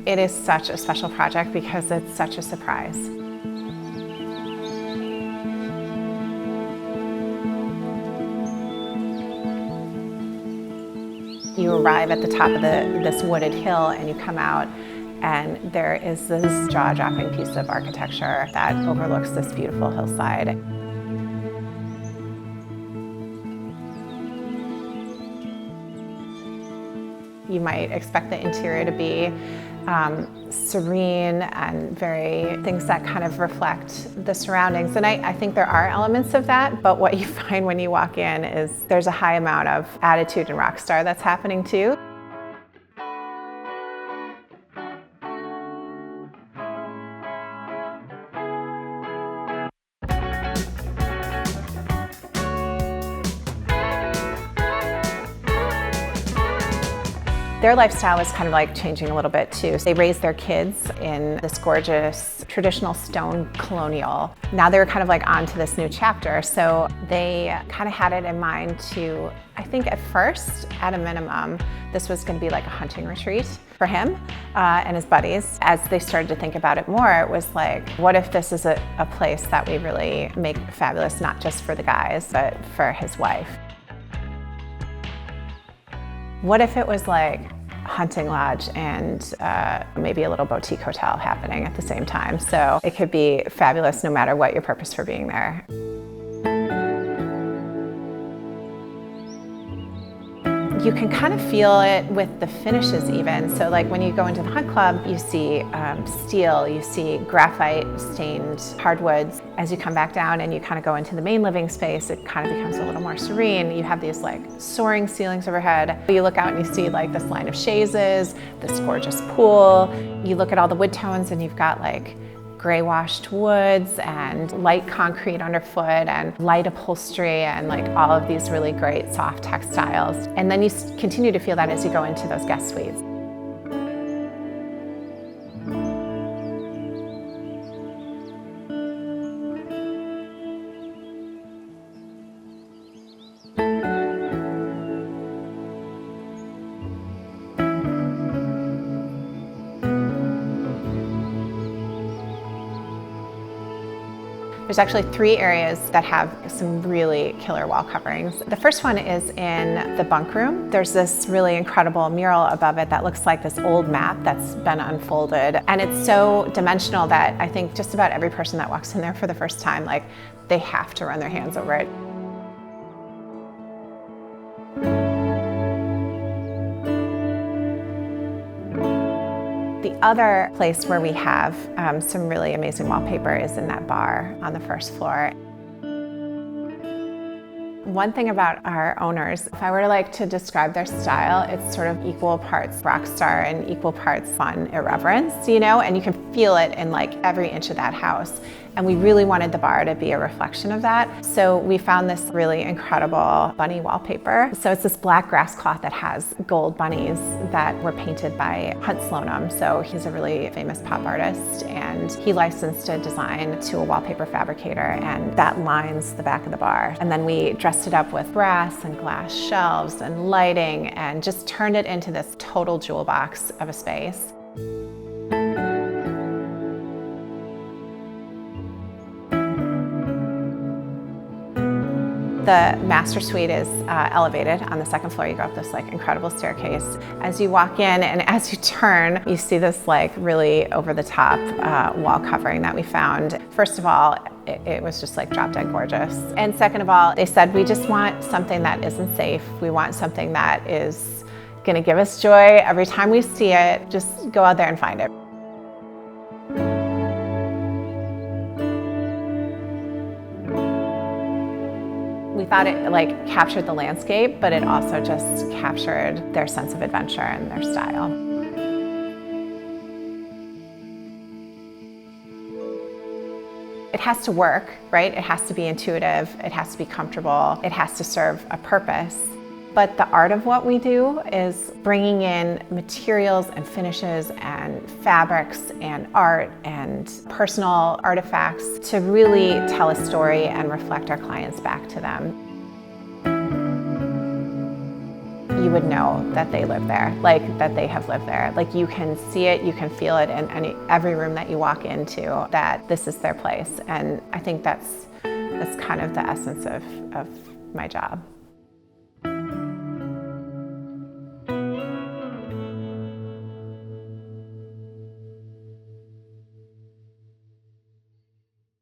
It is such a special project because it's such a surprise. You arrive at the top of this wooded hill and you come out, and there is this jaw-dropping piece of architecture that overlooks this beautiful hillside. You might expect the interior to be serene and things that kind of reflect the surroundings. And I think there are elements of that, but what you find when you walk in is there's a high amount of attitude and rock star that's happening too. Their lifestyle is kind of like changing a little bit too. They raised their kids in this gorgeous traditional stone colonial. Now they're kind of like on to this new chapter. So they kind of had it in mind to, I think at first, at a minimum, this was going to be like a hunting retreat for him and his buddies. As they started to think about it more, it was like, what if this is a place that we really make fabulous, not just for the guys, but for his wife? What if it was like a hunting lodge and maybe a little boutique hotel happening at the same time? So it could be fabulous no matter what your purpose for being there. You can kind of feel it with the finishes even. So like when you go into the Hunt Club, you see steel, you see graphite stained hardwoods. As you come back down and you kind of go into the main living space, it kind of becomes a little more serene. You have these like soaring ceilings overhead. You look out and you see like this line of chaises, this gorgeous pool. You look at all the wood tones and you've got like gray washed woods and light concrete underfoot and light upholstery and like all of these really great soft textiles. And then you continue to feel that as you go into those guest suites. There's actually 3 areas that have some really killer wall coverings. The first one is in the bunk room. There's this really incredible mural above it that looks like this old map that's been unfolded. And it's so dimensional that I think just about every person that walks in there for the first time, like, they have to run their hands over it. The other place where we have some really amazing wallpaper is in that bar on the first floor. One thing about our owners, if I were to describe their style, it's sort of equal parts rock star and equal parts fun irreverence, you know, and you can feel it in like every inch of that house. And we really wanted the bar to be a reflection of that. So we found this really incredible bunny wallpaper. So it's this black grass cloth that has gold bunnies that were painted by Hunt Slonum. So he's a really famous pop artist, and he licensed a design to a wallpaper fabricator, and that lines the back of the bar. And then we dressed it up with brass and glass shelves and lighting and just turned it into this total jewel box of a space. The master suite is elevated on the second floor. You go up this like incredible staircase. As you walk in and as you turn, you see this like really over-the-top wall covering that we found. First of all, it was just like drop dead gorgeous. And second of all, they said, we just want something that isn't safe. We want something that is gonna give us joy every time we see it. Just go out there and find it. We thought it like captured the landscape, but it also just captured their sense of adventure and their style. It has to work, right? It has to be intuitive, it has to be comfortable, it has to serve a purpose. But the art of what we do is bringing in materials and finishes and fabrics and art and personal artifacts to really tell a story and reflect our clients back to them. You would know that they live there, like that they have lived there. Like you can see it, you can feel it in every room that you walk into, that this is their place. And I think that's kind of the essence of my job.